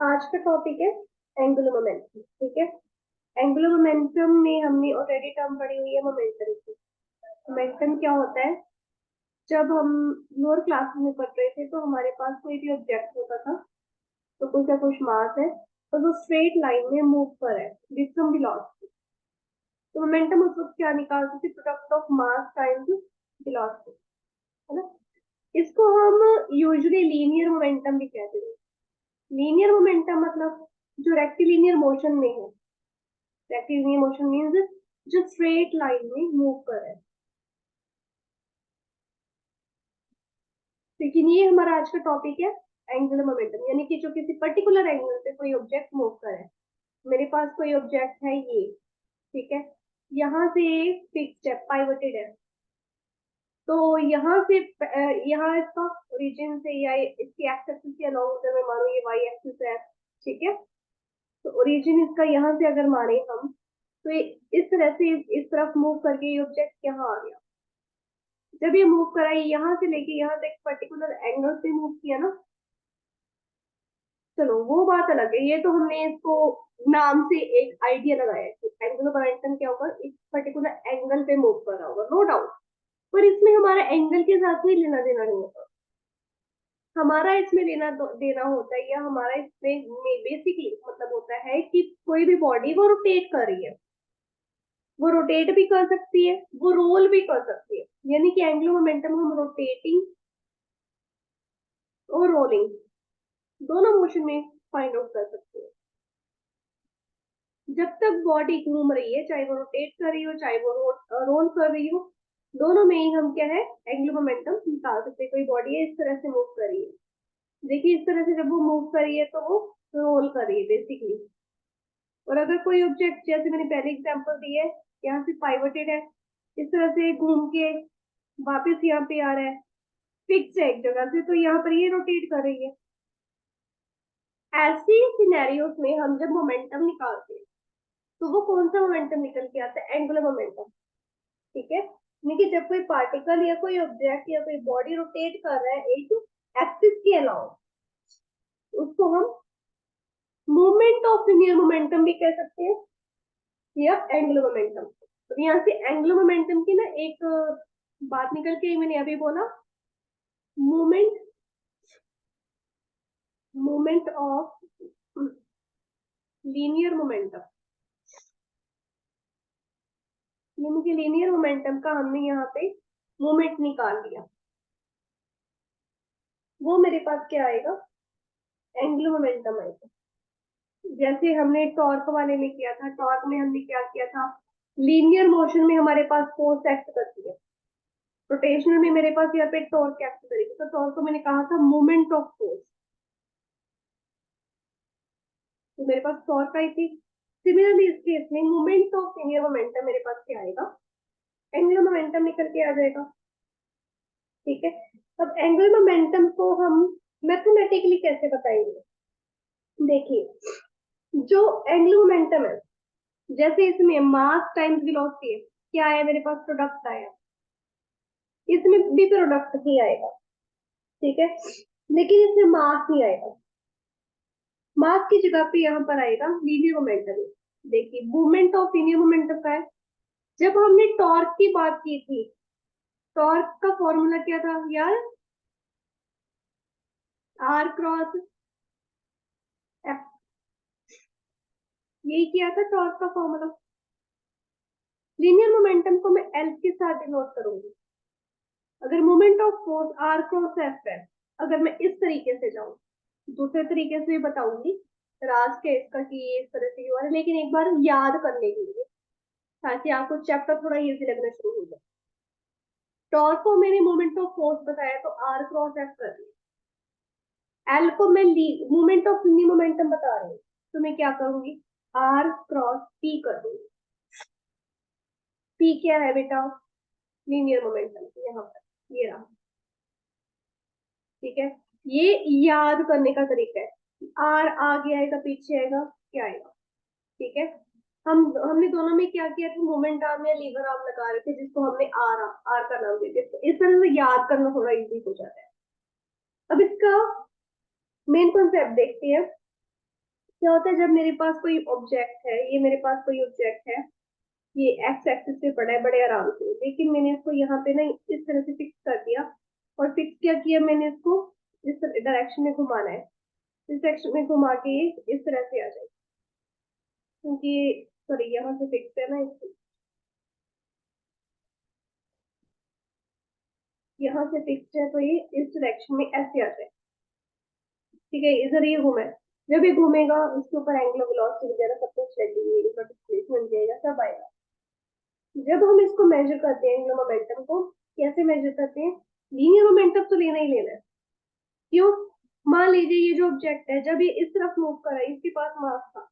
आज का टॉपिक है एंगुलर मोमेंटम। ठीक है। एंगुलर मोमेंटम में हमने ऑलरेडी टर्म पढ़ी हुई है मोमेंटम की। मोमेंटम क्या होता है? जब हम लोअर क्लास में पढ़ रहे थे तो हमारे पास कोई भी ऑब्जेक्ट होता था, तो कुछ ना कुछ मास है और वो स्ट्रेट लाइन में मूव कर है विथ सम वेलोसिटी। तो मोमेंटम उस वक्त क्या निकालते थे? Product of mass times velocity, है ना। इसको हम यूजुअली लीनियर मोमेंटम भी कहते हैं। लीनियर मोमेंटम मतलब जो रेक्टिलिनियर मोशन में है। रेक्टिलिनियर मोशन मींस जो स्ट्रेट लाइन में मूव कर रहा है। लेकिन ये हमारा आज का टॉपिक है एंगुलर मोमेंटम, यानी कि जो किसी पर्टिकुलर एंगल पे कोई ऑब्जेक्ट मूव कर रहा है। मेरे पास कोई ऑब्जेक्ट है ये, ठीक है। यहाँ से फिक्स्ड है, पाइवटेड है। तो यहाँ से यहाँ इसका ओरिजिन से या इसकी एक्स एक्सिस के अलोंग अगर मैं मानूं ये वाई एक्सिस है, ठीक है। तो ओरिजिन इसका यहाँ से अगर माने हम, तो ये इस तरह से इस तरफ मूव करके ये ऑब्जेक्ट यहाँ आ गया। जब ये मूव करा, ये यहाँ से लेके यहाँ तक पर्टिकुलर एंगल से मूव किया ना, चलो वो बात अलग है। ये तो हमने इसको नाम से एक आइडिया लगाया कि एंगुलर मोमेंटम क्या होगा, एक पर्टिकुलर एंगल पे मूव कर रहा होगा, नो डाउट। पर इसमें हमारा एंगल के साथ कोई लेना देना नहीं होता। हमारा इसमें लेना देना होता है, या हमारा इसमें बेसिकली मतलब होता है कि कोई भी बॉडी वो रोटेट कर रही है, वो रोटेट भी कर सकती है, वो रोल भी कर सकती है। यानी कि एंगुलर मोमेंटम हम रोटेटिंग और रोलिंग दोनों मोशन में फाइंड आउट कर सकते हैं। जब तक बॉडी घूम रही है, चाहे वो रोटेट कर रही हो चाहे वो रोल कर रही हो, दोनों में ही हम क्या है एंगुलर मोमेंटम निकाल सकते हैं। कोई बॉडी है इस तरह से मूव कर रही है, देखिए इस तरह से जब वो मूव कर रही है तो वो रोल कर रही है बेसिकली। और अगर कोई ऑब्जेक्ट, जैसे मैंने पहले एग्जांपल दी है, यहाँ से पाइवटेड है, इस तरह से घूम के वापस यहाँ पे आ रहा है, फिक्स है एक जगह से, तो यहाँ पर ये रोटेट कर रही है। ऐसी सिनेरियोस में हम जब मोमेंटम निकालते हैं तो वो कौन सा मोमेंटम निकल के आता है? Angular momentum. ठीक है। यानी कि जब कोई पार्टिकल या कोई ऑब्जेक्ट या कोई बॉडी रोटेट कर रहा है एक एक्सिस के अलावा, उसको हम मूवमेंट ऑफ लिनियर मोमेंटम भी कह सकते हैं या एंगुलर मोमेंटम। तो यहाँ से एंगुलर मोमेंटम की ना एक बात निकल के मैंने अभी बोला, movement movement of linear momentum. यानी कि लीनियर मोमेंटम का हमने यहाँ पे मूवमेंट निकाल लिया, वो मेरे पास क्या आएगा? एंगुलर मोमेंटम आएगा। जैसे हमने टॉर्क वाले में किया था, टॉर्क में हमने क्या किया था? लीनियर मोशन में हमारे पास फोर्स एक्ट करती है, रोटेशनल में मेरे पास यहाँ पे टॉर्क एक्ट करेगी। तो टॉर्क को मैंने कहा था मोमेंट ऑफ फोर्स, तो मेरे पास टॉर्क आई थी। सिमिलरली इस केस में मोमेंट ऑफ लीनियर मोमेंटम मेरे पास क्या आएगा? एंगुलर मोमेंटम निकल के आ जाएगा। ठीक है। अब एंगुलर मोमेंटम को हम मैथमेटिकली कैसे बताएंगे? देखिए, जो एंगुलर मोमेंटम है, जैसे इसमें मास टाइम्स वेलोसिटी है, क्या आया मेरे पास? प्रोडक्ट आया। इसमें भी प्रोडक्ट ही आएगा, ठीक है। लेकिन इसमें मास नहीं आएगा। मास की जगह पे यहाँ पर आएगा लीनियर मोमेंटम। देखिए मूवमेंट ऑफ लीनियर मोमेंटम का है। जब हमने टॉर्क की बात की थी, टॉर्क का फॉर्मूला क्या था यार? आर क्रॉस एफ, यही किया था टॉर्क का फॉर्मूला। लीनियर मोमेंटम को मैं एल के साथ डिनोट करूंगी। अगर moment of force R cross F है, अगर मैं इस तरीके से जाऊं, दूसरे तरीके से भी बताऊंगी राज के इसका कि ये इस तरह से क्यों है, लेकिन एक बार याद करने के लिए, ताकि आपको चैप्टर थोड़ा इजी लगना शुरू हो जाए। टॉर्क को मैंने मोमेंट ऑफ फोर्स बताया तो आर क्रॉस एफ कर लिया। एल को मैं मोमेंट ऑफ लीनियर मोमेंटम बता रही हूँ, तो मैं क्या करूंगी? आर क्रॉस पी कर दूंगी। पी क्या है बेटा? लीनियर मोमेंटम, यहाँ पर ये रहा। ठीक है। ये याद करने का तरीका है। आर आगे आएगा पीछे आएगा क्या आएगा? ठीक है। हमने दोनों में क्या किया था? मोमेंट आर्म या लीवर आर्म लगा रहे थे, जिसको हमने आर आर का नाम देते थे। इस तरह से याद करना थोड़ा इजी हो जाता है। अब इसका मेन कॉन्सेप्ट देखते हैं। क्या होता है जब मेरे पास कोई ऑब्जेक्ट है, ये मेरे पास कोई ऑब्जेक्ट है, ये एक्स एक्सिस पे पड़ा है बड़े आराम से, लेकिन मैंने इसको यहाँ पे ना इस तरह से फिक्स कर दिया, और फिक्स क्या किया मैंने इसको इस डायरेक्शन में घुमाना है, इस डायरेक्शन में घुमा के इस तरह से आ जाए, क्योंकि सॉरी यहाँ से फिक्स है ना, इसको यहाँ से फिक्स है, तो ये इस डायरेक्शन में ऐसे आ जाए। ठीक है, इधर ये घूमे, जब ये घूमेगा उसके ऊपर एंगुलर वेलोसिटी वगैरह सब कुछ लगेगी, इसका डिस्प्लेसमेंट जाएगा, सब आएगा। जब हम इसको मेजर करते हैं एंगुलर मोमेंटम को, कैसे मेजर करते हैं, लीनियर मोमेंटम तो लेना ही लेना है। क्यों? मान लीजिए ये जो ऑब्जेक्ट है, जब ये इस तरफ मूव करा, इसके पास मास था,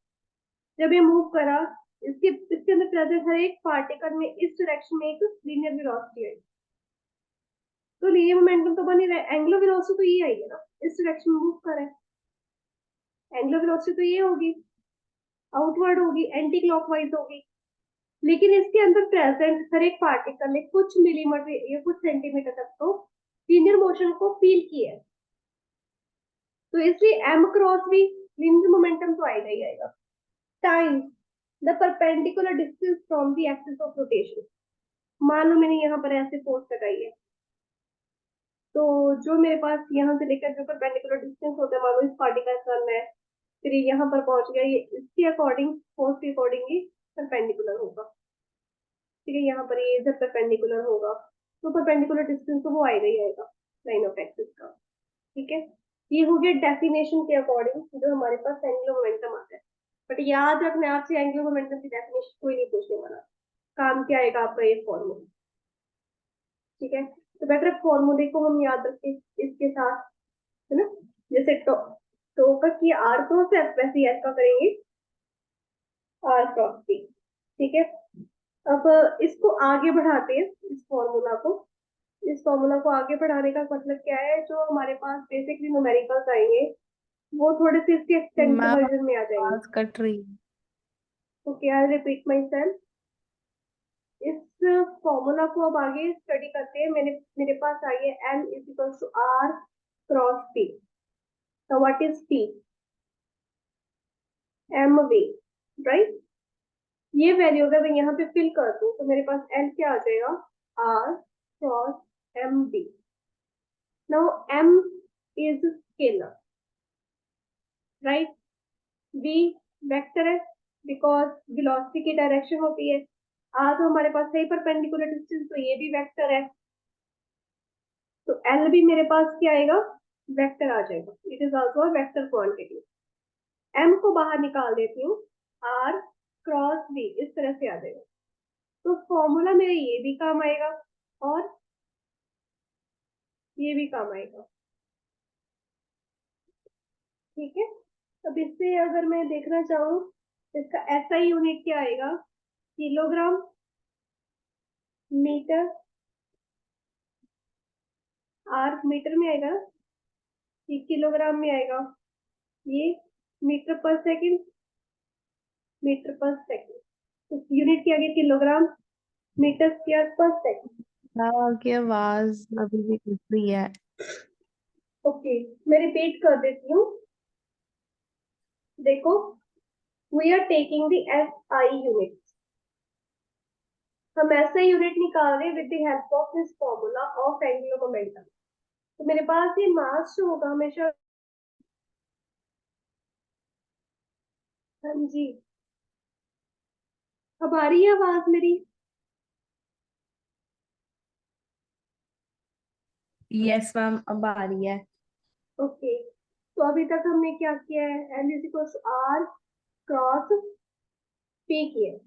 जब ये मूव करा, इसके इसके अंदर प्रेजेंट हर एक पार्टिकल में इस डायरेक्शन में एक लीनियर वेलोसिटी आई, तो लीनियर मोमेंटम तो बन ही रहा है। एंगुलर वेलोसिटी तो ये आई है ना, इस डायरेक्शन में मूव कर रहा है, एंगुलर वेलोसिटी तो ये होगी, आउटवर्ड होगी, एंटी क्लॉकवाइज होगी। लेकिन इसके अंदर प्रेजेंट हर एक पार्टिकल ने कुछ मिलीमीटर या कुछ सेंटीमीटर तक तो लीनियर मोशन को फील किया है, तो इसलिए एम क्रॉस भी लीनियर मोमेंटम तो आएगा ही आएगा, times the perpendicular distance from the axis of rotation. मान लो मैंने यहाँ पर ऐसे फोर्स लगाई है, तो जो मेरे पास यहाँ से लेकर जो परपेंडिकुलर डिस्टेंस होता है, मान लो इस पार्टिकल का है, फिर ये यहाँ पर पहुंच गया, ये इसके अकॉर्डिंग फोर्स के अकॉर्डिंग ही परपेंडिकुलर होगा। ठीक है, यहाँ पर ये इधर परपेंडिकुलर होगा, तो परपेंडिकुलर डिस्टेंस तो वो आएगा ही आएगा लाइन ऑफ एक्सिस का। ठीक है, ये हो गया डेफिनेशन के अकॉर्डिंग जो हमारे पास एंगुलर मोमेंटम आता है। बट याद रखना, आपसे एंगुलर मोमेंटम की डेफिनेशन कोई नहीं पूछने वाला, काम क्या आएगा आपका ये फॉर्मूला। ठीक है, तो बेटर फॉर्मूले को हम याद रखें इसके साथ, है ना, जैसे टो का किया आर क्रॉस एफ, वैसे एफ का करेंगे आर क्रॉस टी। ठीक है, अब इसको आगे बढ़ाते हैं, इस फॉर्मूला को आगे बढ़ाने का मतलब क्या है, जो हमारे पास बेसिकली न्यूमेरिकल्स आएंगे वो थोड़े से इसके एक्सटेंडेड मैम वर्जन में आ जाएंगे। आवाज कट रही है। Okay, I repeat my self. इस फॉर्मूला को अब आगे स्टडी करते हैं। मेरे पास आई है M is equal to R cross T. तो what is T? M V, right. ये वैल्यू अगर मैं यहाँ पे फिल कर दूं तो मेरे पास एल क्या आ जाएगा, R cross M B. Now M is scalar, right. V vector है, बिकॉज वेलोसिटी की डायरेक्शन होती है। आर तो हमारे पास है परपेंडिकुलर डिस्टेंस, तो ये भी वेक्टर है, तो एल भी मेरे पास क्या आएगा, वेक्टर आ जाएगा। It is also a vector quantity. M को बाहर निकाल देती हूँ, आर क्रॉस बी इस तरह से आ जाएगा, तो फॉर्मूला मेरा ये भी काम आएगा और ये भी काम आएगा। ठीक है, अब इससे अगर मैं देखना चाहूँ, इसका एसआई यूनिट क्या आएगा, किलोग्राम मीटर, आर मीटर में आएगा, ये किलोग्राम में आएगा, ये मीटर पर सेकंड, मीटर पर सेकंड, यूनिट क्या गया, किलोग्राम मीटर स्क्वायर पर सेकंड। मैम आपकी आवाज अभी भी कट रही है। ओके, मैं रिपीट कर देती हूँ, देखो, we are taking the SI unit, हम ऐसा यूनिट निकाल रहे हैं with the help of this formula of angular momentum. तो मेरे पास ये मास जो होगा हमेशा, हाँ जी, अब आ रही है आवाज मेरी? यस मैम अब आ रही है। ओके, तो अभी तक हमने क्या किया है, L is equal to R cross P किया,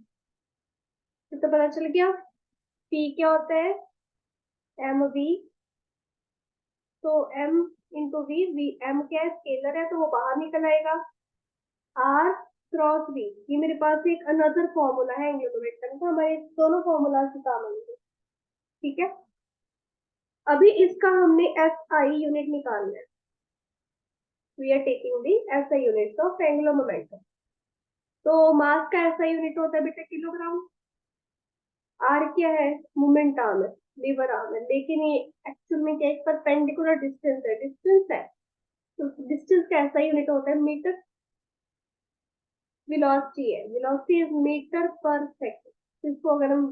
तो पता चल गया पी क्या होता है, एम वी। तो M into V, V M क्या है, स्केलर है, तो वो बाहर निकल आएगा। आर क्रॉस वी, ये मेरे पास एक अनदर फॉर्मूला है एंगुलर मोमेंटम का, हमारे दोनों फॉर्मूला से काम आएंगे। ठीक है, अभी इसका हमने एस आई यूनिट निकालना है, we are taking the S I unit of angular momentum. तो मास का ऐसा यूनिट होता है बेटा किलोग्राम, आर क्या है, मोमेंट आर्म है, लीवर आर्म है, लेकिन ये एक्चुअल में क्या है, परपेंडिकुलर डिस्टेंस है, डिस्टेंस है, तो डिस्टेंस का ऐसा यूनिट होता है मीटर। वेलोसिटी है, वेलोसिटी इज मीटर पर सेकंड। इसको अगर हम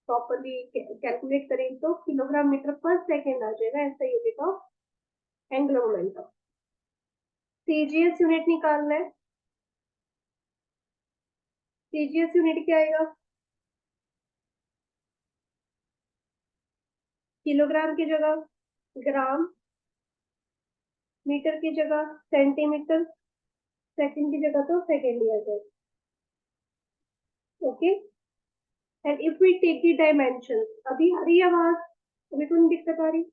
प्रॉपरली कैलकुलेट करें तो किलोग्राम मीटर पर सेकंड आ जाएगा, ऐसा unit of angular momentum. CGS unit निकालना है। सीजीएस यूनिट क्या आएगा? किलोग्राम की जगह ग्राम, मीटर की जगह सेंटीमीटर, सेकंड की जगह तो सेकंड लिया जाए। Okay, and if we take the dimension, अभी आ रही है आवाज? अभी तो नहीं दिक्कत आ रही?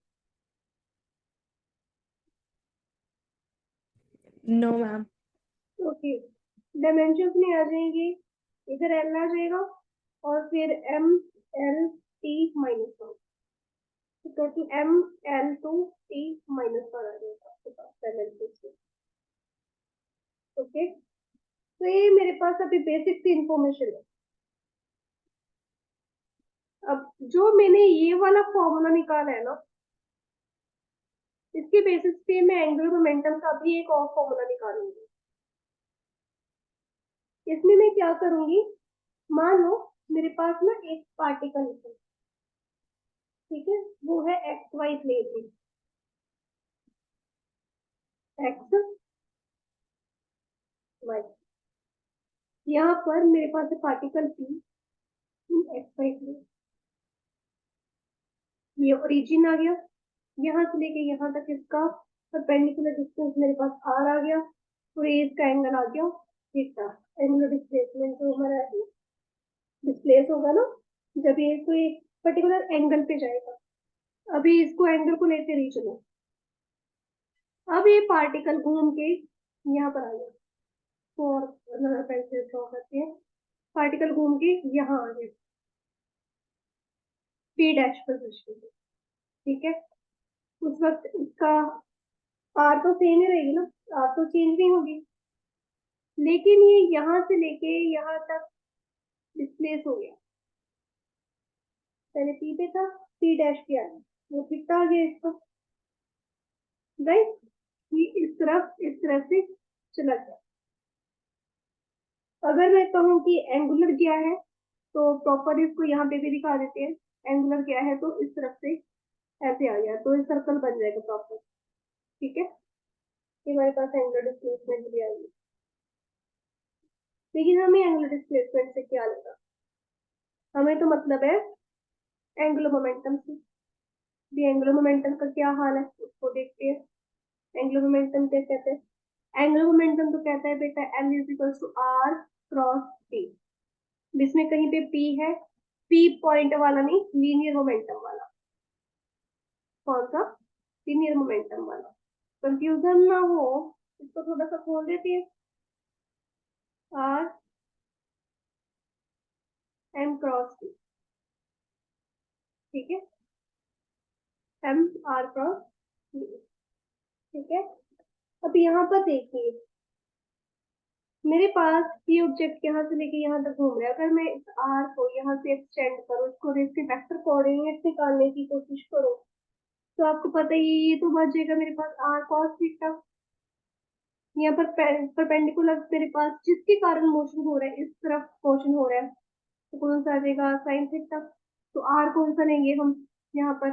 No ma'am. ओके, डायमेंशन में आ जाएंगे, इधर एल आ जाएगा और फिर M L T minus one, total M L two T minus one आ जाएगा आपके पास डायमेंशन। ओके, तो ये मेरे पास अभी बेसिक सी इंफॉर्मेशन है। अब जो मैंने ये वाला फॉर्मूला निकाला है ना, इसके बेसिस पे मैं एंगुलर मोमेंटम का भी एक और फॉर्मूला निकालूंगी। इसमें मैं क्या करूंगी, मान लो मेरे पास ना एक पार्टिकल है, ठीक है, वो है एक्स वाई प्लेन में, एक्स वाई। यहाँ पर मेरे पास है particle P X Y plane, ये ओरिजिन आ गया, यहाँ से लेके यहाँ तक इसका परपेंडिकुलर डिस्टेंस मेरे पास आर आ गया, और ये इसका एंगल आ गया थीटा। एंगुलर डिस्प्लेसमेंट जो हमारा डिस्प्लेस होगा ना, जब ये कोई पर्टिकुलर एंगल पे जाएगा, अभी इसको एंगल को लेते नहीं चलो, अब ये पार्टिकल घूम के यहाँ पर आ गया, और पेंसिल ड्रॉ करते हैं, पार्टिकल घूम के यहाँ आ गया पी डैश पोजिशन पे, ठीक है। उस वक्त इसका आर तो सेम ही रहेगी ना, आर तो चेंज नहीं होगी, लेकिन ये यहाँ से लेके यहाँ तक डिस्प्लेस हो गया। पहले पी पे था, पी डैश पे आ गया, वो थीटा आ गया इसका, राइट। ये इस तरफ से चला गया। अगर मैं कहूँ कि एंगुलर क्या है, तो प्रॉपर इसको यहाँ पे भी दिखा देते हैं। एंगुलर क्या है, तो इस तरफ से ऐसे आ गया, तो ये सर्कल बन जाएगा प्रॉपर, ठीक है। ये हमारे पास एंगुलर डिस्प्लेसमेंट भी आएगी, लेकिन हमें एंगुलर डिस्प्लेसमेंट से क्या लेगा, हमें तो मतलब है एंगुलर मोमेंटम से। भी एंगुलर मोमेंटम का क्या हाल है उसको देखते हैं। एंगुलर मोमेंटम क्या कहते हैं? एंगुलर मोमेंटम तो कहता है बेटा M is equal to R cross T, जिसमें कहीं पे पी है, पी पॉइंट वाला नहीं, लीनियर मोमेंटम वाला। कौन सा? लीनियर मोमेंटम वाला। कंफ्यूजन ना हो, इसको थोड़ा सा खोल देती है। आर एम क्रॉस टी, ठीक है, एम आर क्रॉस टी, ठीक है। अब यहाँ पर देखिए, मेरे पास ये ऑब्जेक्ट यहाँ से लेके यहाँ तक घूम रहा है, अगर मैं इस आर को यहाँ से एक्सटेंड करूँ, इसको इसके वेक्टर कोऑर्डिनेट निकालने की कोशिश करूँ, तो आपको पता ही है, ये तो बच जाएगा मेरे पास आर कॉस थीटा। यहाँ पर परपेंडिकुलर मेरे पास जिसके कारण मोशन हो रहा है, इस तरफ मोशन हो रहा है, तो कौन सा आ जाएगा? Sign theta. तो आर कौन सा लेंगे हम यहाँ पर?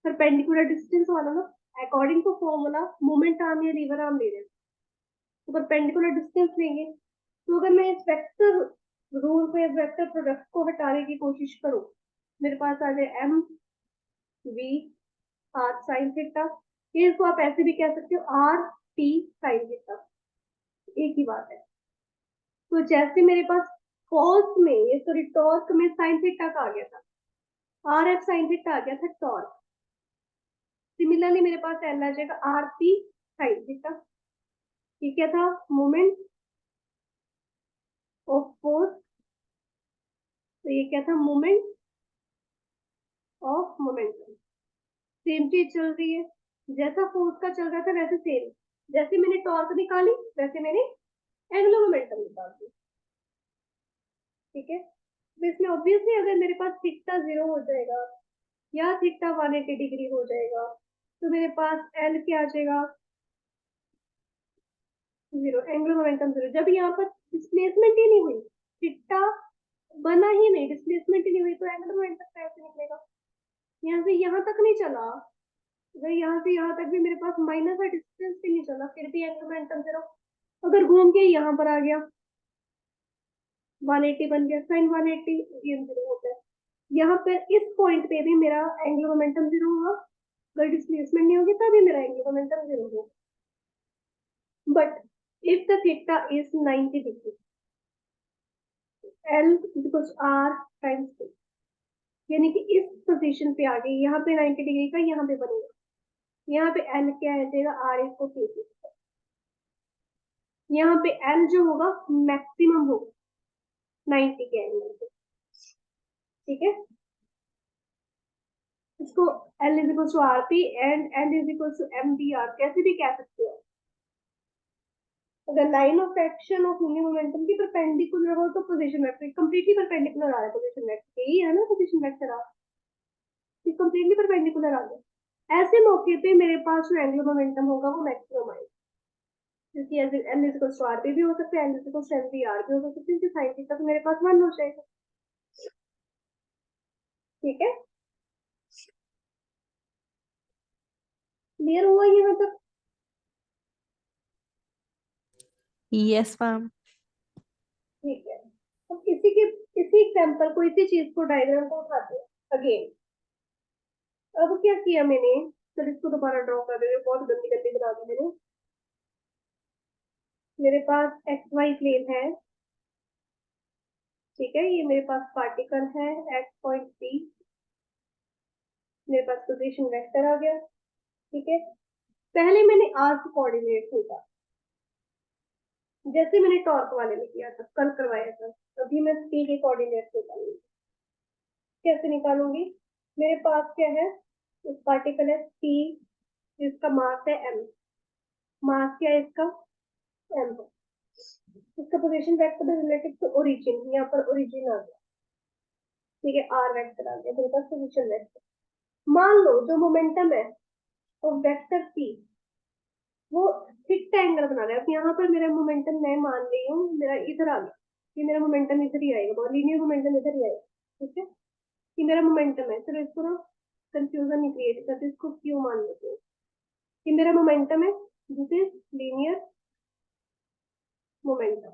परपेंडिकुलर डिस्टेंस वाला ना, according to formula moment arm या लीवर आर्म ले रहे हैं, तो परपेंडिकुलर डिस्टेंस लेंगे। तो अगर मैं इस वेक्टर रूल पे वेक्टर प्रोडक्ट को हटाने की कोशिश करूं, मेरे पास आ जाए M V R sine theta. ये इसको आप ऐसे भी कह सकते हो आर टी साइन थीटा, एक ही बात है। तो जैसे मेरे पास फोर्स में, ये सॉरी टॉर्क में साइन थीटा का आ गया था, आर एफ साइन थीटा आ गया था टॉर्क, सिमिलरली मेरे पास एल आ जाएगा आर पी साइन थीटा। ये क्या था? मोमेंट ऑफ फोर्स, तो ये क्या था? Moment of momentum. सेम चीज चल रही है, जैसा फोर्स का चल रहा था वैसे सेम, जैसे मैंने टॉर्क निकाली वैसे मैंने एंगुलर मोमेंटम निकाल दी, ठीक है। तो इसमें ऑब्वियसली अगर मेरे पास थीटा 0 हो जाएगा या थीटा 180 डिग्री हो जाएगा, तो मेरे पास एल क्या आ जाएगा? 0, एंगुलर मोमेंटम 0। जब यहाँ पर डिस्प्लेसमेंट ही नहीं हुई, थीटा बना ही नहीं, डिस्प्लेसमेंट ही नहीं हुई, तो एंगुलर मोमेंटम कैसे निकलेगा? यहाँ से यहाँ तक नहीं चला, अगर यहाँ से यहाँ तक भी मेरे पास माइनस है, डिस्टेंस भी नहीं चला, फिर भी एंगुलर मोमेंटम जीरो। अगर घूम के यहाँ पर आ गया 180 बन गया, साइन 180, ये जीरो होता है। यहाँ पर इस पॉइंट पे भी मेरा एंगुलर मोमेंटम जीरो होगा, अगर डिस्प्लेसमेंट नहीं होगी तभी मेरा एंगुलर मोमेंटम जीरो होगा। But if the theta is 90 degree, L equals R times T, यानी कि इस पोजीशन पे आ गई, यहाँ पे 90 डिग्री का यहाँ पे बनेगा, यहाँ पे L क्या आ जाएगा, R इसको T, यहाँ पे L जो होगा मैक्सिमम होगा 90 के एंगल पे, ठीक है। इसको L is equal to R P and L is equal to M D R कैसे भी कह सकते हो। अगर line of action of unit momentum की परपेंडिकुलर हो तो पोजीशन वेक्टर कंप्लीटली परपेंडिकुलर आ रहा है, पोजीशन वेक्टर यही है ना, पोजीशन वेक्टर आ कंप्लीटली परपेंडिकुलर आ गया। ऐसे मौके पे मेरे पास जो एंगुलर मोमेंटम होगा वो मैक्सिमम आएगा, क्योंकि L is equal to R P भी हो सकता है, L is equal to M V R भी हो सकता है, क्योंकि साइन थीटा तो मेरे पास 1 हो जाएगा, ठीक है। क्लियर हुआ यहाँ तक? Yes ma'am. ठीक है। अब इसी एग्जांपल को, इसी चीज को, डायग्राम को उठाते हैं अगेन। अब क्या किया मैंने, चल इसको दोबारा ड्रॉ कर दे, बहुत गंदी गंदी बना दी मैंने। मेरे पास एक्स वाई प्लेन है, ठीक है, ये मेरे पास पार्टिकल है एक्स पॉइंट पी, मेरे पास पोजीशन वेक्टर आ गया, ठीक है। पहले मैंने आर को कोऑर्डिनेट होगा, जैसे मैंने टॉर्क वाले में किया था, कल करवाया था, अभी मैं पी के कोऑर्डिनेट निकालूंगी। कैसे निकालूंगी? मेरे पास क्या है, इस पार्टिकल है पी, जिसका मास है एम, मास क्या है इसका, एम है। इसका position vector related to origin, यहाँ पर ओरिजिन आ गया, ठीक है, आर वेक्टर आ गया, मेरे पास पोजीशन वेक्टर। मान लो जो मोमेंटम है वो वेक्टर पी, वो फिक्स एंगल बना रहा है। अब यहाँ पर मेरा मोमेंटम मैं मान रही हूँ मेरा इधर आ गया, ये मेरा मोमेंटम इधर ही आएगा, बहुत लीनियर मोमेंटम इधर ही आएगा, ठीक है। ये मेरा मोमेंटम है, चलो इसको ना कंफ्यूजन नहीं क्रिएट करते, इसको क्यों मान लेते हैं, ये मेरा मोमेंटम है, दिस इज लीनियर मोमेंटम।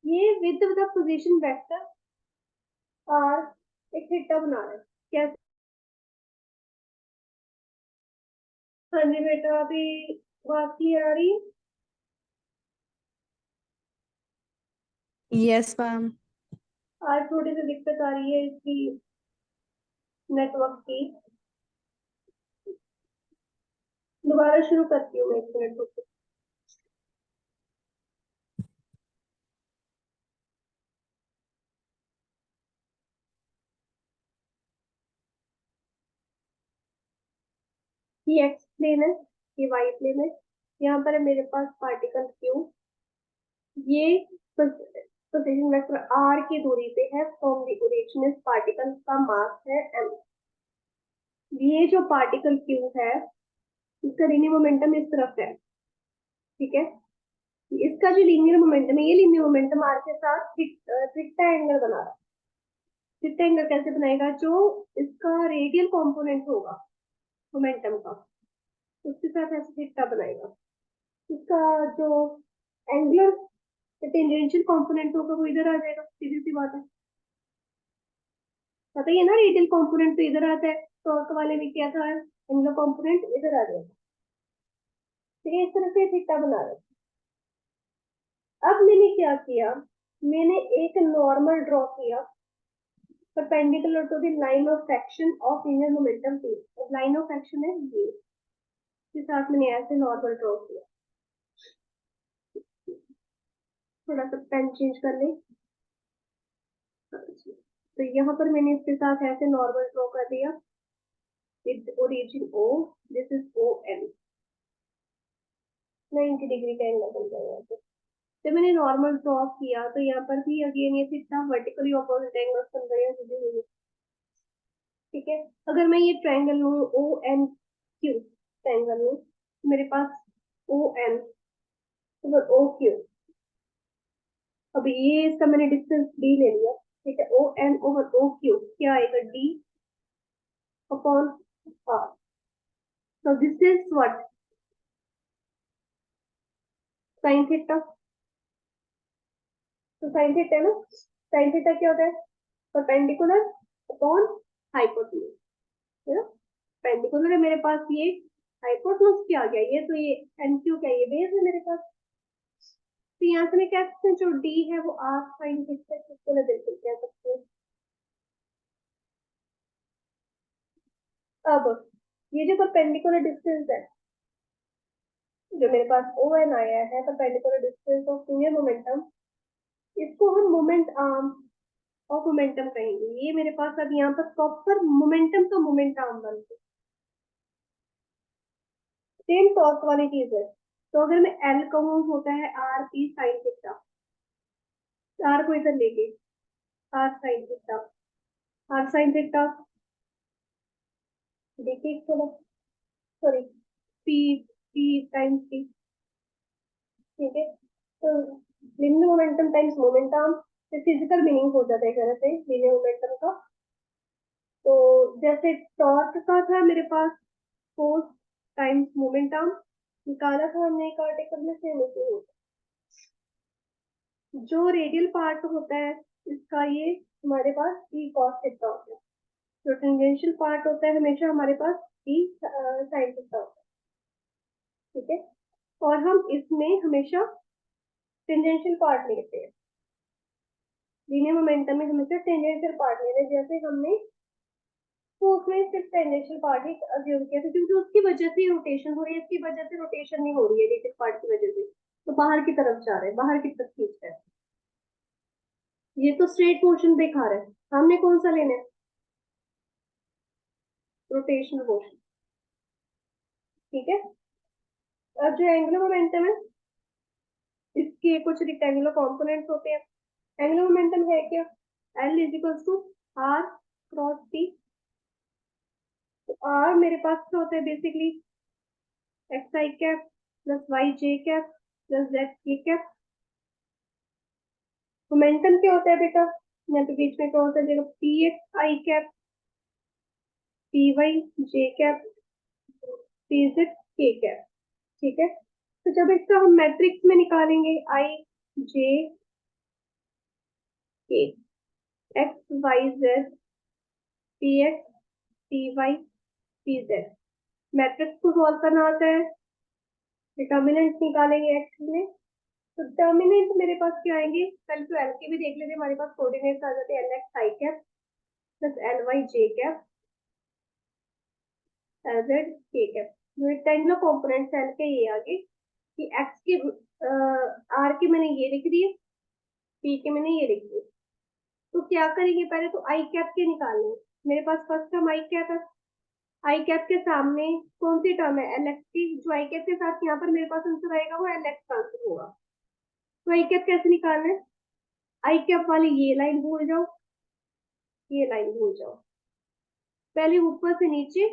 ये with the position vector R एक थीटा बना रहा है, कैसे? हाँ जी बेटा, अभी बात क्लियर आ रही है? Yes ma'am. आज थोड़ी सी दिक्कत आ रही है इसकी, नेटवर्क की। दोबारा शुरू करती हूँ मैं, 1 मिनट रुको। ये एक्स प्लेन है, ये वाई प्लेन है, यहाँ पर है मेरे पास पार्टिकल क्यू, ये पोजीशन वेक्टर आर की दूरी पे है फ्रॉम द ओरिजिन, इस पार्टिकल का मास है एम। ये जो पार्टिकल क्यू है इसका लीनियर मोमेंटम इस तरफ है, ठीक है। इसका जो लीनियर मोमेंटम है, ये लीनियर मोमेंटम आर के साथ थीटा एंगल बना रहा है। थीटा एंगल कैसे बनाएगा, जो इसका रेडियल कंपोनेंट होगा मोमेंटम का, उसके साथ ऐसे थीटा बनाएगा। इसका जो एंगुलर टेंजेंशियल कंपोनेंट होगा वो इधर आ जाएगा, सीधी सी बात है, पता ही है ना, रेडियल कंपोनेंट तो इधर आता है, टॉर्क वाले में क्या था, एंगुलर कंपोनेंट इधर आ जाएगा, ठीक है। इस तरह से थीटा बना रहे। अब मैंने क्या किया, मैंने एक नॉर्मल ड्रॉ किया perpendicular to the line of action of linear momentum P. Line of action है ये, के साथ मैंने ऐसे नॉर्मल ड्रॉ किया, थोड़ा सा पेन चेंज कर ले, तो यहाँ पर मैंने इसके साथ ऐसे नॉर्मल ड्रॉ कर दिया with origin O, this is O N, 90 degree का एंगल बन जाएगा। जब मैंने नॉर्मल ड्रॉ किया तो यहाँ पर भी अगेन ये थीटा वर्टिकली ऑपोजिट एंगल्स बन रहे हैं, सीधे सीधे, ठीक है। अगर मैं ये ट्रायंगल लूँ ओ एन क्यू ट्रायंगल लूँ, मेरे पास O N over O Q. अब ये इसका मैंने डिस्टेंस डी ले लिया, ठीक है। O N over O Q क्या आएगा, डी अपॉन आर। तो this is what, sine theta. तो साइन थीटा है ना, साइन थीटा क्या होता है, परपेंडिकुलर अपॉन हाइपोटेन्यूज, है ना। पेंडिकुलर है मेरे पास ये, हाइपोटेन्यूज क्या आ गया ये, तो ये एन क्यू क्या, ये बेस है मेरे पास। तो यहाँ से मैं कह सकती हूँ जो डी है वो आर साइन थीटा इसको मैं बिल्कुल कह सकती हूँ। अब ये जो परपेंडिकुलर डिस्टेंस है जो मेरे पास ओ एन आया है, perpendicular distance of linear momentum, इसको हम मोमेंट आर्म ऑफ मोमेंटम कहेंगे। ये मेरे पास अब यहाँ पर प्रॉपर मोमेंटम का मोमेंट आर्म बन गया, सेम टॉर्क वाली चीज है। तो अगर मैं एल कहूँ होता है R P sine theta, R को इधर लेके R sine theta, R sine theta देखिए थोड़ा, sorry P, P times T, ठीक है। तो linear momentum times moment arm, physical meaning हो जाता है एक तरह से लिनियर मोमेंटम का। तो जैसे टॉर्क का था मेरे पास फोर्स टाइम्स मोमेंट आर्म, निकाला था हमने एक आर्टिकल में, सेम उसी होता है। जो रेडियल पार्ट होता है इसका ये हमारे पास ई कॉस थीटा होता है, जो टेंजेंशियल पार्ट होता है हमेशा हमारे पास ई साइन थीटा होता है, ठीक है। और हम इसमें हमेशा टेंजेंशियल पार्ट लेते हैं, लीनियर मोमेंटम में हमेशा टेंजेंशियल पार्ट लेते हैं। जैसे हमने फोर्स में सिर्फ टेंजेंशियल पार्ट ही अज्यूम किया था, क्योंकि उसकी वजह से रोटेशन हो रही है, इसकी वजह से रोटेशन नहीं हो रही है रेडियल पार्ट की वजह से, तो बाहर की तरफ जा रहे हैं, बाहर की तरफ खींच रहा है। ये तो स्ट्रेट मोशन दिखा रहा है, हमने कौन सा लेना है, रोटेशनल मोशन, ठीक है। अब जो एंगुलर मोमेंटम है इसके कुछ रेक्टेंगुलर कंपोनेंट्स होते हैं। एंगुलर मोमेंटम है क्या, L is equals to R cross T. तो आर मेरे पास क्या होता है basically, X I cap plus Y J cap plus Z K cap. Momentum क्या होता है बेटा, यहाँ पे बीच में कौन सा जगह, P x I cap P Y J cap P Z K cap, ठीक है। तो जब इसका हम मैट्रिक्स में निकालेंगे I J K, X Y Z P X P Y P Z, matrix को सॉल्व करना आता है, डिटर्मिनेंट निकालेंगे एक्स में। तो डिटर्मिनेंट मेरे पास क्या आएंगे, पहले तो एल के भी देख लेते, हमारे पास कोऑर्डिनेट्स आ जाते हैं, L x I cap plus L Y J cap L Z K cap. जो रेक्टेंगुलर कॉम्पोनेंट्स एल के ये आगे, कि एक्स के आर के मैंने ये लिख दिए, पी के मैंने ये लिख दिए। तो क्या करेंगे, पहले तो आई कैप के निकालने हैं। मेरे पास फर्स्ट टर्म आई कैप है, आई कैप के सामने कौन सी टर्म है, एल एक्स की, जो आई कैप के साथ यहाँ पर मेरे पास आंसर आएगा वो एल एक्स का आंसर होगा। तो आई कैप कैसे निकालना है, आई कैप वाली ये लाइन भूल जाओ, ये लाइन भूल जाओ, पहले ऊपर से नीचे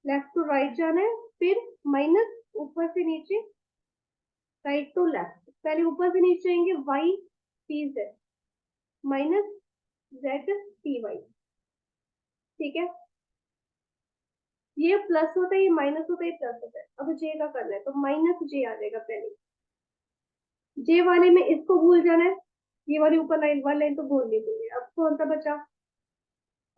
लेफ्ट टू राइट जाना है, फिर माइनस ऊपर से नीचे राइट टू लेफ्ट, पहले ऊपर से नीचे आएंगे Y T Z minus Z T Y, ठीक है। ये प्लस होता है, ये माइनस होता है, ये प्लस होता है। अब जे का करना है तो माइनस जे आ जाएगा पहले, जे वाले में इसको भूल जाना है, ये वाली ऊपर लाइन वाली लाइन तो भूल नहीं भूलिए। अब कौन सा बचा,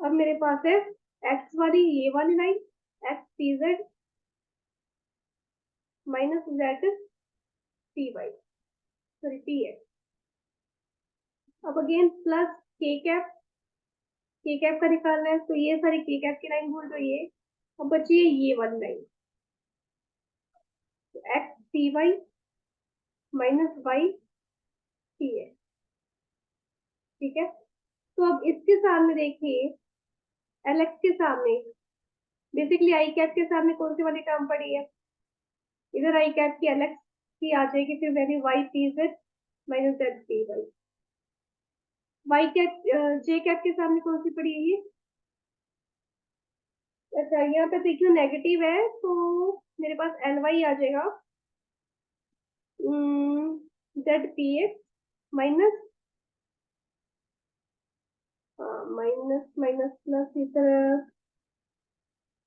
अब मेरे पास है एक्स वाली ये वाली line, X P Z minus Z T Y, sorry T X. अब अगेन प्लस के कैप का निकालना है, तो ये सारी के कैप की लाइन भूल जाइए। अब बची है ये वाली लाइन, तो X T Y minus Y T X, ठीक है। तो अब इसके सामने देखिए, एल एक्स के सामने बेसिकली आई कैप के सामने कौन सी वाली टर्म पड़ी है, इधर आई कैप की एल एक्स की आ जाएगी, फिर value Y T Z minus Z T Y. Y cap J cap के सामने कौन सी पड़ी है ये, अच्छा यहाँ पे देखियो नेगेटिव है, तो मेरे पास एल वाई आ जाएगा, Z P x minus minus minus plus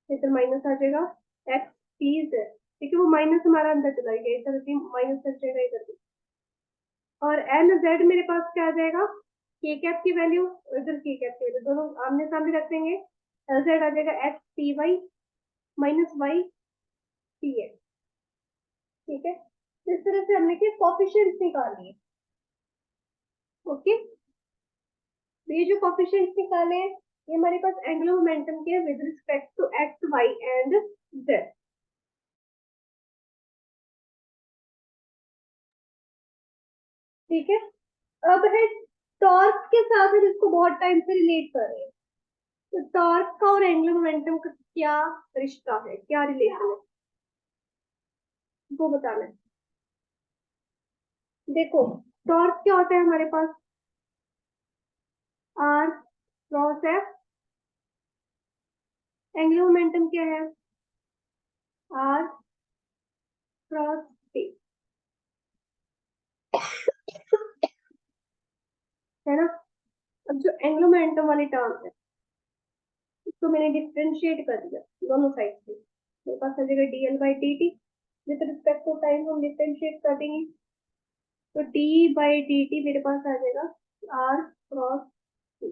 इधर माइनस आ जाएगा एक्स पी जेड, ठीक है। वो माइनस हमारा अंदर चला गया, इधर भी माइनस कर जाएगा इधर भी। और एन जेड मेरे पास क्या आ जाएगा, के कैप की वैल्यू, इधर के कैप की वैल्यू, दोनों आमने सामने रख देंगे। एल जेड आ जाएगा X P Y minus Y P X, ठीक है। इस तरह से हमने क्या कॉफिशिएंट्स निकाल लिए। ओके, तो ये जो कॉफिशिएंट्स निकाले हैं ये हमारे पास एंगुलर मोमेंटम के with respect to X Y and Z, ठीक है। अब है टॉर्क के साथ हम इसको बहुत टाइम से रिलेट कर रहे हैं। तो टॉर्क का और एंगुलर मोमेंटम का क्या रिश्ता है, क्या रिलेशन है, वो बताना है। देखो, टॉर्क क्या होता है हमारे पास, R cross F. Angular momentum क्या है, आर क्रॉस टी, है ना। अब जो एंगुलर मोमेंटम वाली टर्म है इसको मैंने डिफ्रेंशिएट कर दिया दोनों साइड से। मेरे पास आ जाएगा D L by D T, with respect to time हम डिफ्रेंशिएट कर देंगे। तो डी बाई डी टी मेरे पास आ जाएगा आर क्रॉस टी,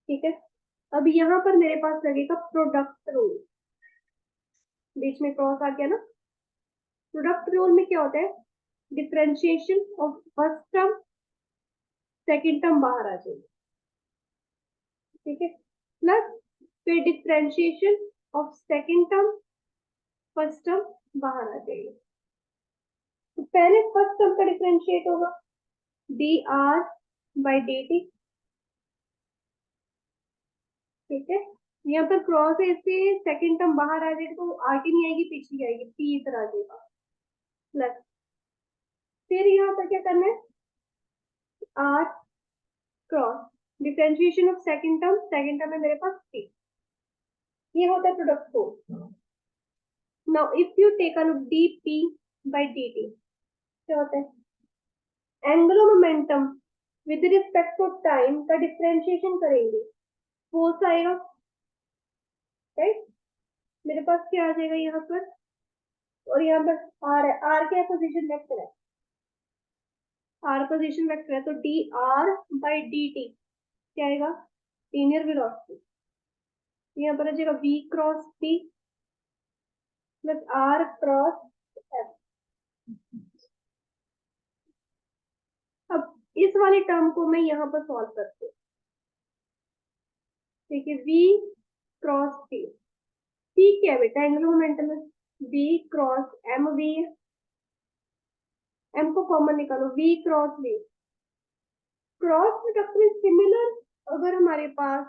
ठीक है। अब यहाँ पर मेरे पास लगेगा प्रोडक्ट रूल, बीच में क्रॉस आ गया ना। प्रोडक्ट रूल में क्या होता है, differentiation of first term second term बाहर आ जाएगी, ठीक है। प्लस फिर differentiation of second term first term बाहर आ जाएगी। तो पहले फर्स्ट टर्म का डिफ्रेंशिएट होगा D R by D T, ठीक है। यहाँ पर क्रॉस है, इससे सेकंड टर्म बाहर आ जाएगी तो आगे नहीं आएगी, पीछे आएगी, पी इधर आ जाएगा प्लस। फिर यहाँ पर क्या करना है, R cross differentiation of second term है मेरे पास टी, ये होता है प्रोडक्ट को। Now if you take a look D P by D T, क्या होता है, angular momentum with respect to time का डिफरेंशिएशन करेंगे, फोर्स आएगा, राइट। मेरे पास क्या आ जाएगा यहाँ पर, और यहाँ पर आर है, आर क्या पोजीशन वेक्टर है, आर पोजीशन वेक्टर है, तो D R by D T क्या आएगा, लीनियर वेलोसिटी। यहाँ पर आ जाएगा V cross T plus R cross F. अब इस वाले टर्म को मैं यहाँ पर सॉल्व करती हूँ, ठीक है। वी क्रॉस टी, टी क्या है बेटा, एंगुलर मोमेंटम है, V cross M V, M को कॉमन निकालो, V cross V. Cross product में सिमिलर अगर हमारे पास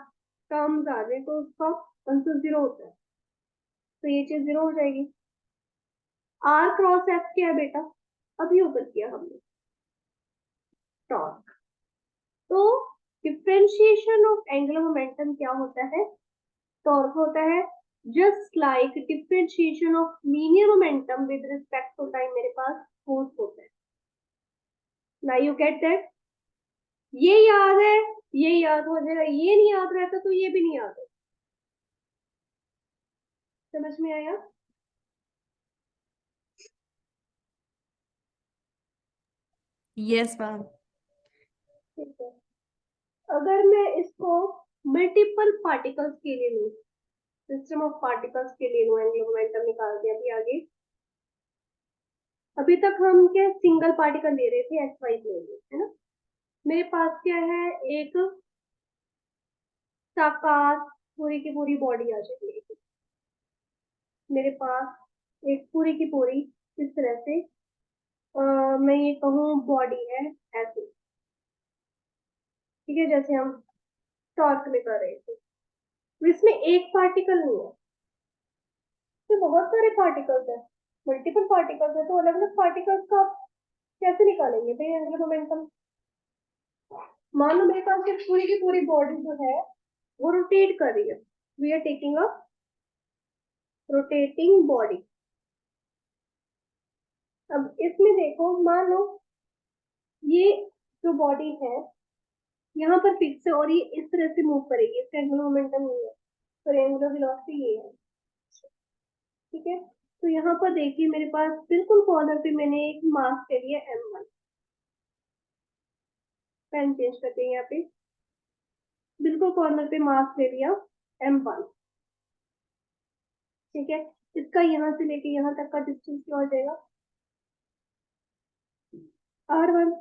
टर्म्स आ जाए तो उसका आंसर जीरो होता है, तो ये चीज जीरो हो जाएगी। आर क्रॉस एफ क्या है बेटा, अभी ऊपर किया हमने, टॉर्क। तो डिफरेंशिएशन ऑफ एंगुलर मोमेंटम क्या होता है, टॉर्क होता है। Just like differentiation of linear momentum with respect to time मेरे पास फोर्स होता है। नाउ यू गेट दैट, ये याद है, ये याद हो जाएगा, ये नहीं याद रहता तो ये भी नहीं याद है। समझ में आया, Yes, ma'am. ठीक है। अगर मैं इसको मल्टीपल पार्टिकल्स के लिए लूँ, सिस्टम ऑफ पार्टिकल्स के लिए लूँ, एंगुलर मोमेंटम निकाल दिया अभी आगे। अभी तक हम क्या सिंगल पार्टिकल ले रहे थे एक्स वाई प्लेन में, है ना। मेरे पास क्या है, एक साकार पूरी की पूरी बॉडी आ जाएगी मेरे पास, एक पूरी की पूरी इस तरह से मैं ये कहूँ बॉडी है ऐसे, ठीक है, जैसे हम टॉर्क में कर रहे थे। तो इसमें एक पार्टिकल नहीं है, इसमें बहुत सारे पार्टिकल्स है, मल्टीपल पार्टिकल्स है, तो अलग अलग पार्टिकल्स का आप कैसे निकालेंगे भाई एंगुलर मोमेंटम। मान लो मेरे पास एक पूरी की पूरी बॉडी जो है वो रोटेट कर रही है, we are taking a rotating body. अब इसमें देखो, मान लो ये जो बॉडी है यहाँ पर फिक्स है और ये इस तरह से मूव करेगी, इसका एंगुलर मोमेंटम नहीं है, तो एंगुलर वेलोसिटी ये है। ठीक है, तो यहाँ पर देखिए मेरे पास बिल्कुल कॉर्नर पे मैंने एक मास ले लिया m1। पेन चेंज करते हैं यहाँ पे, बिल्कुल कॉर्नर पे मास ले लिया m1। ठीक है, इसका यहाँ से लेके यहाँ तक का डिस्टेंस क्या हो जाएगा, r1।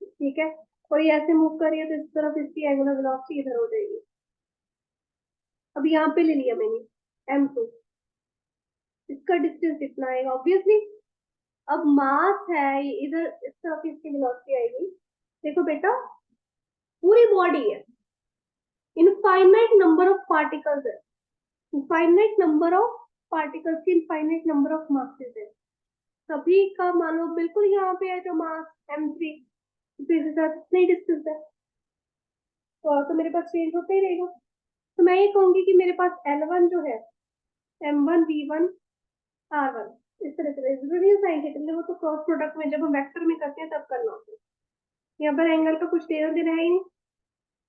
ठीक है, और ये ऐसे मूव कर रही है तो इस तरफ इसकी एंगुलर वेलोसिटी इधर हो जाएगी। अब यहाँ पे ले लिया मैंने m2, इसका डिस्टेंस इतना आएगा ऑब्वियसली। अब मास है ये, इधर इस तरफ इसकी वेलोसिटी आएगी। देखो बेटा, पूरी बॉडी है, इनफाइनाइट नंबर ऑफ पार्टिकल्स है, इनफाइनाइट नंबर ऑफ पार्टिकल्स की इनफाइनाइट नंबर ऑफ मासेस है। सभी का मान लो बिल्कुल यहाँ पे है जो मास m3, तो इसके साथ इतना ही डिस्टेंस है, तो मेरे पास चेंज होता ही रहेगा। तो मैं ये कहूंगी कि मेरे पास L1 जो है m1 v1 r1 इस तरह से जरूरी है साइन थीटा, वो तो क्रॉस प्रोडक्ट में जब हम वेक्टर में करते हैं तब करना होता है। यहाँ पर एंगल का कुछ देना देना है ही नहीं,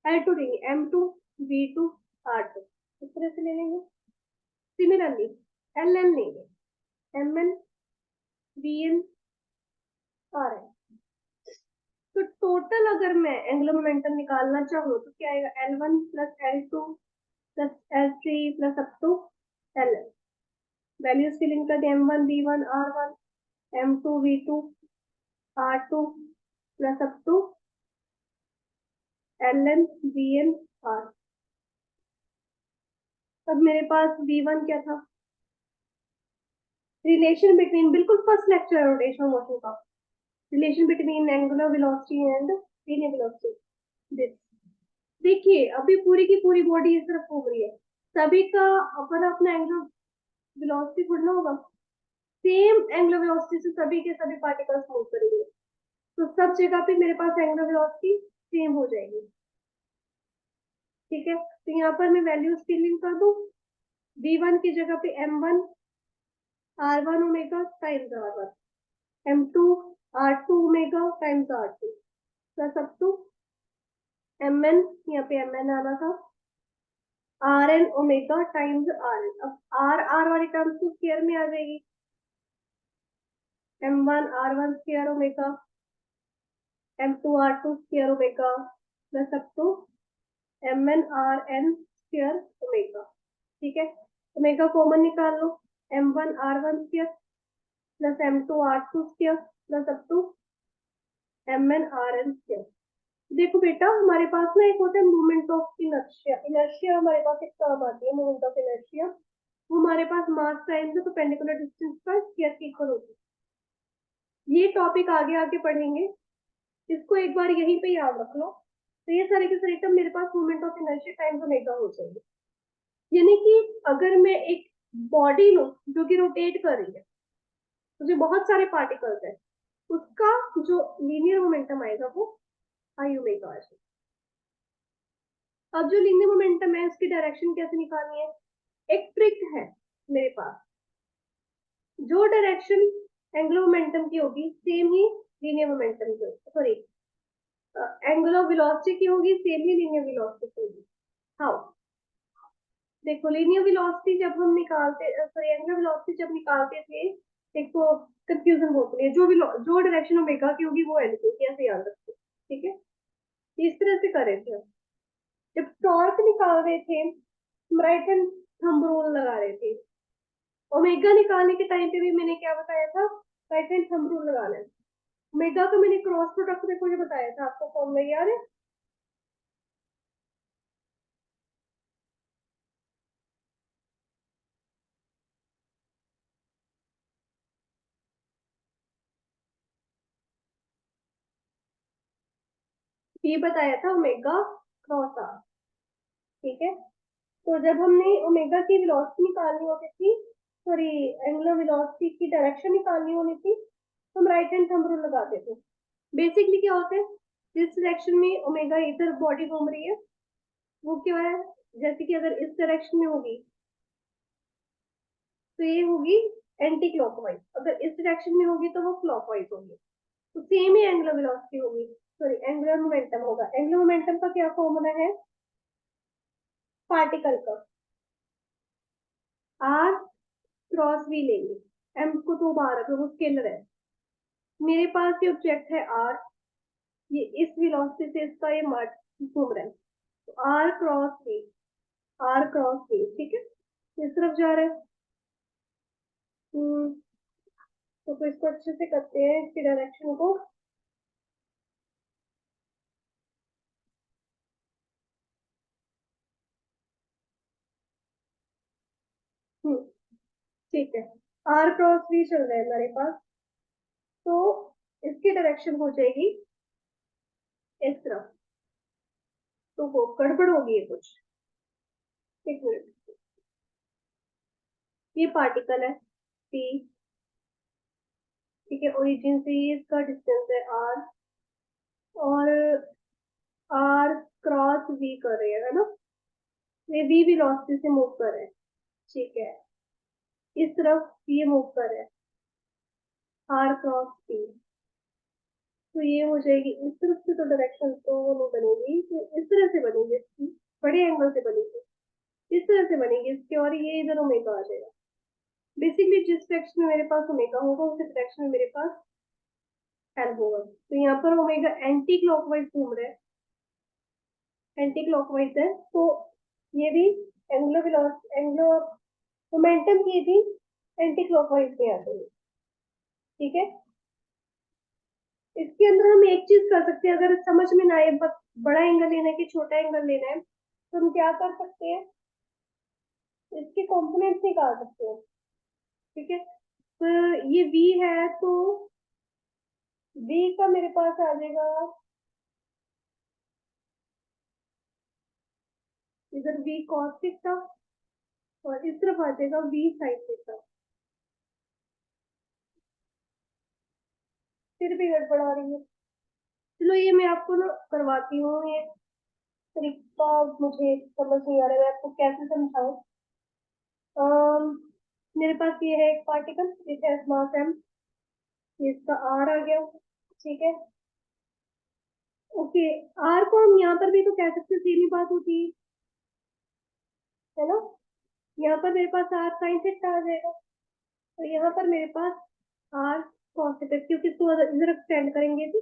L2 लेंगे m2 v2 r2 इस तरह से ले लेंगे। सिमिलरली Ln लेंगे mn vn rn। तो टोटल अगर मैं एंगुलर मोमेंटम निकालना चाहूँ तो क्या आएगा, L1 plus L2 plus L3 plus up to Ln। Values filling कर दें m1 v1 r1 m2 v2 r2 plus up to Ln vn r। अब मेरे पास v1 क्या था, रिलेशन बिटवीन, बिल्कुल फर्स्ट लेक्चर रोटेशनल मोशन का, relation between angular velocity and linear velocity this. देखिए अभी पूरी की पूरी बॉडी इस तरफ घूम रही है, सभी का अपना अपना एंगुलर वेलोसिटी ढूंढना होगा, सेम एंगुलर वेलोसिटी से सभी के सभी पार्टिकल्स मूव करेंगे, तो सब जगह पे मेरे पास एंगुलर वेलोसिटी सेम हो जाएगी। ठीक है, तो यहाँ पर मैं वैल्यूज फिलिंग कर दूं, v1 की जगह पे m1 r1 omega times r1, m2 r2 omega times r2 plus up to mn, यहाँ पे mn आना था rn ओमेगा टाइम्स rn। अब r वाली टर्म्स तो स्क्वायर में आ जाएगी, m1 r1 square omega m2 r2 square omega plus up to mn rn square omega. ठीक है, ओमेगा कॉमन निकाल लो, m1 r1 square plus m2 r2 square plus up to mn rn square. देखो बेटा हमारे पास ना एक होता है मोमेंट ऑफ इनर्शिया, इनर्शिया हमारे पास एक टर्म आती है मोमेंट ऑफ इनर्शिया, वो हमारे पास मास टाइम से परपेंडिकुलर डिस्टेंस पर स्क्वायर के इक्वल होती है। ये टॉपिक आगे आगे पढ़ेंगे, इसको एक बार यहीं पे याद रख लो। तो ये सारे के सारे टर्म मेरे पास moment of inertia time omega हो जाएगी। यानी कि अगर मैं एक बॉडी लूं जो कि रोटेट कर रही है, तो बहुत सारे पार्टिकल्स है, उसका जो लीनियर मोमेंटम आएगा वो आई ओमेगा आ जाएगा। अब जो लीनियर मोमेंटम है उसकी डायरेक्शन कैसे निकालनी है, एक ट्रिक है मेरे पास, जो डायरेक्शन एंगुलर मोमेंटम की होगी सेम ही लीनियर मोमेंटम की, सॉरी एंगुलर वेलोसिटी की होगी सेम ही लीनियर वेलोसिटी की होगी। हाउ, देखो लीनियर वेलोसिटी जब हम निकालते, सॉरी एंगुलर वेलोसिटी जब निकालते थे, एक तो कंफ्यूजन होती है, जो डायरेक्शन ओमेगा की होगी वो एल की, कैसे याद रखते, ठीक है, इस तरह से करे थे। जब टॉर्क निकाल रहे थे हम राइट हैंड थंब रूल लगा रहे थे, ओमेगा निकालने के टाइम पे भी मैंने क्या बताया था, राइट हैंड थंब रूल लगाना है। ओमेगा का मैंने क्रॉस प्रोडक्ट में कुछ बताया था, आपको फॉर्मूला याद है, ये बताया था ओमेगा क्रॉस आर। ठीक है, तो जब हमने ओमेगा की वेलोसिटी निकालनी होती थी, सॉरी एंगुलर वेलोसिटी की डायरेक्शन निकालनी होनी थी, तो हम राइट हैंड थंब रूल लगाते थे। बेसिकली क्या होता है, जिस डायरेक्शन में ओमेगा इधर बॉडी घूम रही है वो क्या है, जैसे कि अगर इस डायरेक्शन में होगी तो ये होगी एंटी क्लॉकवाइज, अगर इस डायरेक्शन में होगी तो वो क्लॉकवाइज होगी, तो सेम ही एंगुलर वेलोसिटी होगी, सॉरी एंगुलर मोमेंटम होगा। एंगुलर मोमेंटम का क्या फॉर्मूला है पार्टिकल का, आर क्रॉस वी लेंगे, एम को तो बाहर रखो, वो स्केलर है। मेरे पास ये ऑब्जेक्ट है आर, ये इस वेलोसिटी से इसका ये मार्च घूम रहा है, तो R cross V, R cross V, ठीक है, इस तरफ जा रहा है। तो इसको अच्छे से करते हैं इसकी डायरेक्शन को। ठीक है, आर क्रॉस वी चल रहा है हमारे पास, तो इसकी डायरेक्शन हो जाएगी इस तरफ, तो वो गड़बड़ होगी ये कुछ, एक मिनट, ये पार्टिकल है पी, ठीक है, ओरिजिन से ये इसका डिस्टेंस है आर, और आर क्रॉस वी कर रहे हैं, है ना, ये वी वेलोसिटी से मूव कर रहे हैं, ठीक है, इस तरफ ये मूव कर रहे हैं आर क्रॉस वी, तो ये हो जाएगी इस तरफ से, तो डायरेक्शन तो वो नहीं बनेगी, तो इस तरह से बनेगी इसकी, बड़े एंगल से बनेगी, इस तरह से बनेगी इसकी, और ये इधर ओमेगा आ जाएगा। बेसिकली जिस डायरेक्शन में मेरे पास ओमेगा होगा उस डायरेक्शन में मेरे पास एल होगा, तो यहाँ पर ओमेगा एंटी क्लॉकवाइज घूम रहा है, एंटी क्लॉकवाइज है, तो ये भी एंगुलर वेलोसिटी, एंगुलर मोमेंटम की भी एंटी क्लॉकवाइज में आ जाएगी, ठीक है। इसके अंदर हम एक चीज कर सकते हैं, अगर समझ में ना आए बड़ा एंगल लेना है कि छोटा एंगल लेना है, तो हम क्या कर सकते हैं, इसके कॉम्पोनेंट्स निकाल सकते हैं, ठीक है। तो ये v है, तो v का मेरे पास आ जाएगा, इधर v cos थीटा, और इस तरफ आ जाएगा v sin थीटा, फिर भी गड़बड़ आ रही है। चलो ये मैं आपको ना करवाती हूँ, ये तरीका मुझे समझ नहीं आ रहा है, मैं आपको कैसे समझाऊं। मेरे पास ये है एक particle, it has mass m, इसका r आ गया, ठीक है, ओके। r को हम यहाँ पर भी तो कह सकते हैं, सेम ही बात होती है ना, यहाँ पर मेरे पास r sin थीटा आ जाएगा, तो यहाँ पर मेरे पास r cos थीटा, क्योंकि इसको इधर एक्सटेंड करेंगे भी,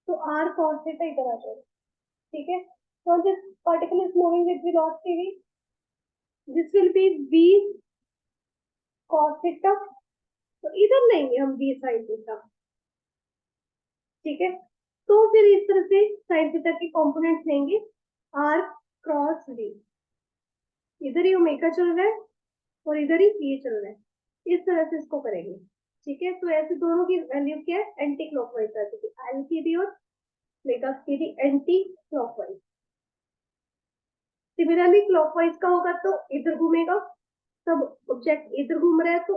तो r cos थीटा इधर आ जाएगा, ठीक है। So this particle is moving with velocity v. This will be v cos theta. तो इधर लेंगे हम v sin theta, ठीक है। तो फिर इस तरह से sin theta के कंपोनेंट्स लेंगे r क्रॉस v, इधर ही ओमेगा चल रहा है और इधर ही ये चल रहा है, इस तरह से इसको करेंगे, ठीक है। तो ऐसे दोनों की वैल्यू क्या है, एंटी क्लॉकवाइज आ जाएगी, एल की भी और ओमेगा की भी एंटी क्लॉकवाइज। सिमिलरली क्लॉकवाइज का होगा तो इधर घूमेगा, सब ऑब्जेक्ट इधर घूम रहा है, तो